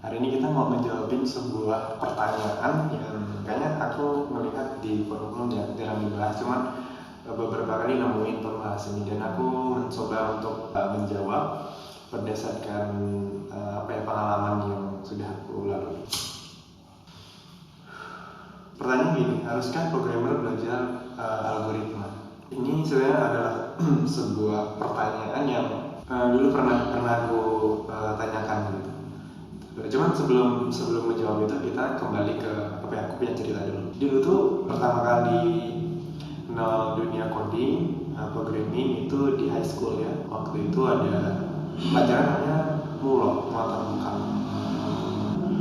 Hari ini kita mau menjawabin sebuah pertanyaan yang kayaknya aku melihat di forum yang jarang dibahas, cuman beberapa kali nemuin pembahas ini dan aku mencoba untuk menjawab berdasarkan pengalaman yang sudah aku lalui. Pertanyaan gini, haruskah programmer belajar algoritma? Ini sebenarnya adalah sebuah pertanyaan yang dulu pernah aku tanyakan gitu. Cuman sebelum menjawab itu kita kembali ke aku punya cerita dulu. Dulu tuh pertama kali kenal dunia coding, programming itu di high school ya. Waktu itu ada pelajaran namanya MULO, muatan lokal.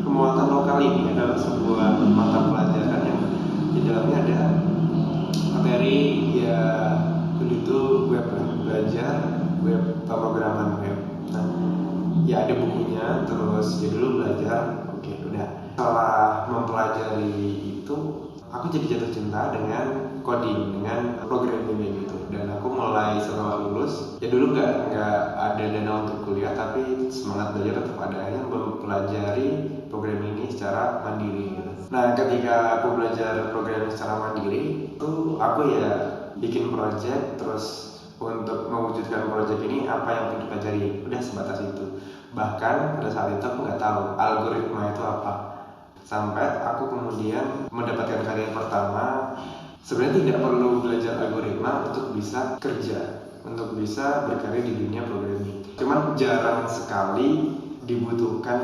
Muatan lokal ini adalah sebuah mata pelajaran yang di dalamnya ada materi ya dulu itu web belajar web pemrograman web. Nah, ya ada bukunya, terus ya dulu belajar, oke udah. Setelah mempelajari itu, aku jadi jatuh cinta dengan coding, dengan programming gitu. Dan aku mulai setelah lulus, ya dulu nggak ada dana untuk kuliah, tapi semangat belajar tetap ada, yang mempelajari programming ini secara mandiri gitu. Nah, ketika aku belajar programming secara mandiri, itu aku ya bikin project, terus untuk mewujudkan project ini apa yang perlu dipelajari, udah sebatas itu. Bahkan pada saat itu aku nggak tahu algoritma itu apa, sampai aku kemudian mendapatkan karya pertama. Sebenarnya tidak perlu belajar algoritma untuk bisa kerja, untuk bisa berkarya di dunia programming. Cuman jarang sekali dibutuhkan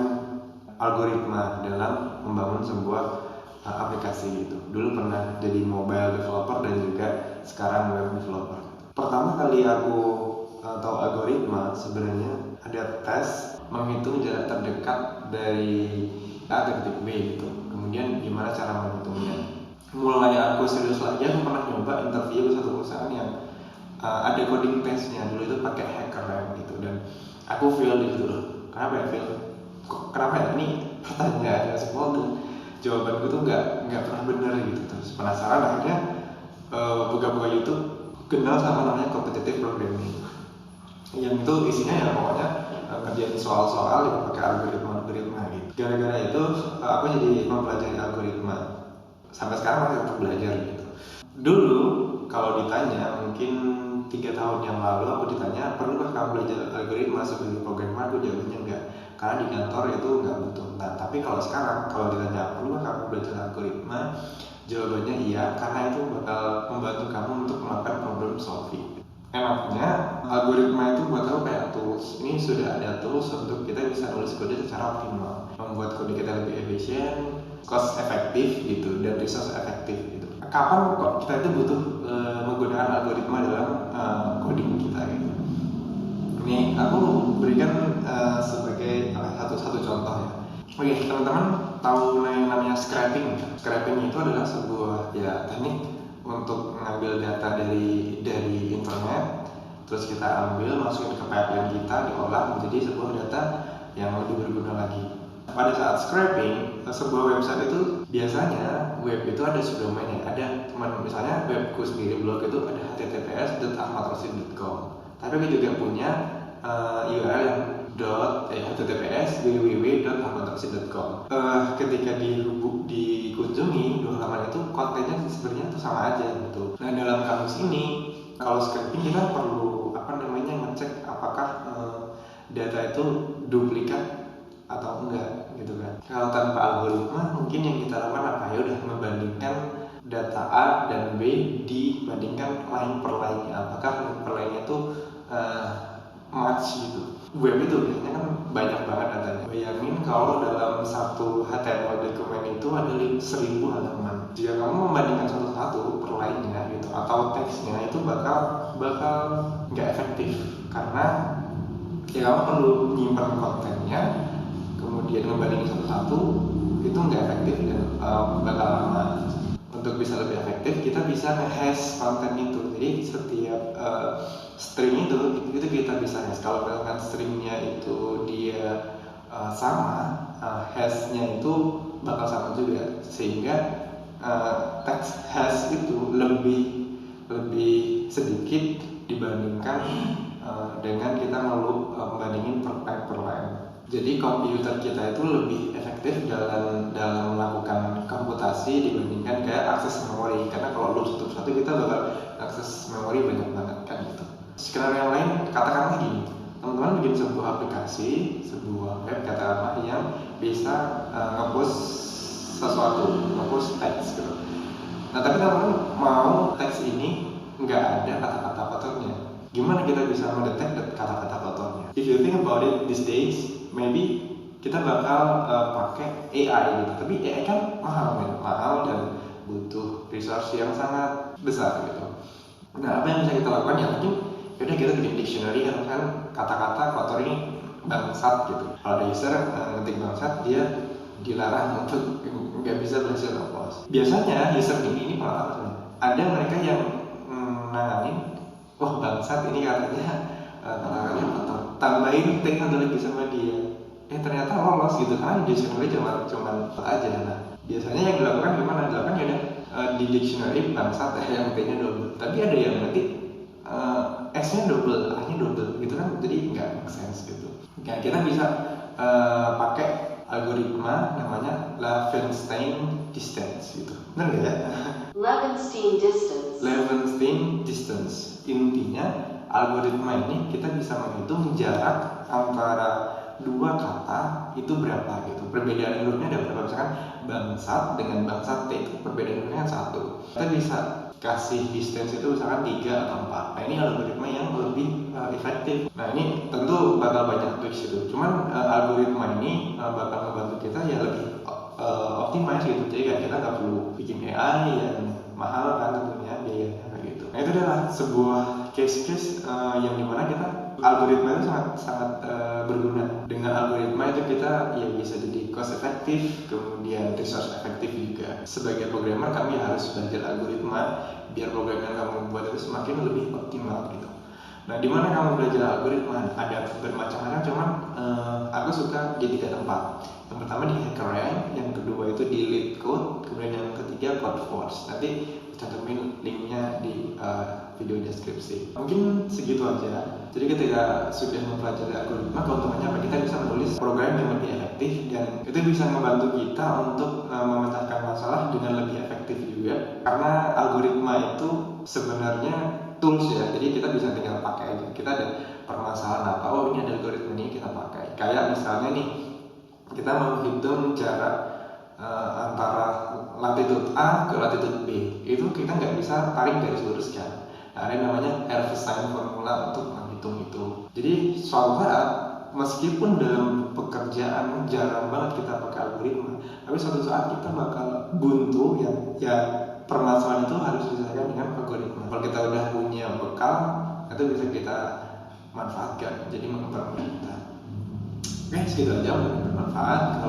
algoritma dalam membangun sebuah aplikasi itu. Dulu pernah jadi mobile developer dan juga sekarang web developer. Pertama kali aku tahu algoritma sebenarnya ada tes menghitung jarak terdekat dari A ke titik B gitu. Kemudian gimana cara menghitungnya. Mulai aku serius lagi, aku pernah nyoba interview ke satu perusahaan yang ada coding testnya. Dulu itu pakai HackerRank gitu, dan aku fail gitu loh. Kenapa ya fail? Kenapa ya? Ini pertanyaan semua dan jawabanku tuh nggak pernah benar gitu. Terus penasaran akhirnya buka-buka YouTube, kenal sama namanya competitive programming, yang itu isinya ya pokoknya kerjain soal-soal yang pakai algoritma gitu. Gara-gara itu aku jadi mempelajari algoritma. Sampai sekarang masih tetap belajar gitu. Dulu kalau ditanya, mungkin 3 tahun yang lalu aku ditanya, perlukah kamu belajar algoritma sebagai programmer? Aku jawabnya enggak, karena di kantor itu enggak butuh. Nah, tapi kalau sekarang kalau ditanya, perlukah kamu belajar algoritma? Jawabannya iya, karena itu bakal membantu kamu untuk melakukan problem solving. Enaknya algoritma itu buat aku kayak tools. Ini sudah ada tools untuk kita bisa nulis kode secara optimal, membuat kode kita lebih efisien, cost efektif gitu, dan resource efektif gitu. Kapan kok kita itu butuh menggunakan algoritma dalam coding kita gitu. Ini aku berikan sebagai satu contoh ya. Oke, teman-teman tahu yang namanya scraping? Scraping itu adalah sebuah ya teknik untuk mengambil data dari internet, terus kita ambil, masukin ke pipeline kita, diolah menjadi sebuah data yang lebih berguna lagi. Pada saat scraping, sebuah website itu biasanya web itu ada subdomainnya. Ada misalnya webku sendiri, blog itu ada https.ahmadrosid.com. Tapi aku juga punya URL yang https www.ahmadrosid.com. Ketika dikunjungi dua halaman itu, kontennya sebenarnya itu sama aja gitu. Nah, dalam kasus ini kalau scraping kita perlu ngecek apakah data itu duplikat atau enggak gitu kan. Kalau tanpa algoritma mungkin yang kita lakukan apa, ya udah membandingkan data A dan B dibandingkan line per line-nya, apakah line per line-nya itu match gitu. Web itu biasanya kan banyak banget datanya. Bayangin kalau dalam satu HTML dokumen itu ada 1000 halaman. Jika kamu membandingkan satu-satu per line-nya gitu atau teksnya, itu bakal nggak efektif, karena ya kamu perlu menyimpan kontennya, kemudian membandingin satu-satu, itu nggak efektif dan bakal lama. Untuk bisa lebih efektif, kita bisa nge-hash konten itu. Jadi setiap string itu kita bisa hash. Kalau misalkan stringnya itu dia sama, hashnya itu bakal sama juga, sehingga teks hash itu lebih sedikit dibandingkan dengan kita membandingin per line. Jadi komputer kita itu lebih efektif dalam melakukan komputasi dibandingkan kayak akses memori. Karena kalau loop satu kita bakal akses memori banyak banget kan gitu. Skenario yang lain katakanlah gini, teman-teman bikin sebuah aplikasi, sebuah web katakanlah yang bisa nge-post sesuatu, nge-post teks gitu. Nah tapi teman-teman mau teks ini nggak ada kata-kata kotornya. Gimana kita bisa mendetek kata-kata kotornya? If you think about it these days, maybe kita bakal pakai AI gitu. Tapi AI kan mahal dan butuh resource yang sangat besar gitu. Nah apa yang bisa kita lakukan ya mungkin yaudah kita bikin dictionary kan kata-kata kotor ini bangsat gitu. Kalau ada user ngetik bangsat dia dilarang untuk nggak bisa berhasil lolos. Biasanya user ini pengalaman ada mereka yang nanganin, wah bangsat ini katanya kata-katanya kotor, tambahin teknologi sama dia, ternyata lolos gitu kan. Di dictionary cuma aja. Nah biasanya yang dilakukan gimana? Dilakukan ya di dictionary bangsat yang T-nya double, tapi ada yang nanti S-nya double, A-nya double gitu kan, jadi nggak make sense gitu. Nah kita bisa pakai algoritma namanya Levenshtein distance gitu. Benar nggak ya? Levenshtein distance. Intinya algoritma ini kita bisa menghitung jarak antara dua kata itu berapa gitu. Perbedaan hurufnya ada berapa? Misalkan bangsat dengan bangsat T itu perbedaan hurufnya 1. Kita bisa kasih distance itu misalkan 3 atau 4. Nah ini algoritma yang lebih efektif. Nah ini tentu bakal banyak tricks itu. Cuman algoritma ini bakal membantu kita ya lebih optimize gitu. Jadi kita nggak perlu bikin AI yang mahal kan tentunya biayanya kayak gitu. Nah itu adalah sebuah case-case yang dimana kita algoritma itu sangat berguna. Dengan algoritma itu kita ya bisa jadi cost efektif, kemudian resource efektif juga. Sebagai programmer kami harus belajar algoritma biar program yang kamu buat itu semakin lebih optimal gitu. Nah di mana kamu belajar algoritma? Ada bermacam-macam, cuman aku suka di 3 tempat. Yang pertama di HackerRank, yang kedua itu di LeetCode, kemudian yang ketiga CodeForce. Nanti cantumin linknya di video deskripsi. Mungkin segitu aja. Jadi ketika sudah mempelajari algoritma, keuntungannya apa? Kita bisa menulis program yang lebih efektif dan itu bisa membantu kita untuk memecahkan masalah dengan lebih efektif juga. Karena algoritma itu sebenarnya tools ya, jadi kita bisa tinggal pakai aja. Kita ada permasalahan apa? Oh ini ada algoritma ini kita pakai. Kayak misalnya nih, kita mau hitung jarak antara latitude A ke latitude B, itu kita nggak bisa tarik garis lurus kan. Nah, ada namanya Hertzstein formula untuk menghitung itu. Jadi suatu saat meskipun dalam pekerjaan jarang banget kita pakai algoritma, tapi suatu saat kita bakal buntu ya permasalahan itu harus diselesaikan dengan algoritma. Kalau kita udah punya bekal, itu bisa kita manfaatkan, jadi mempermudah kita. Oke, segitu aja, bermanfaat.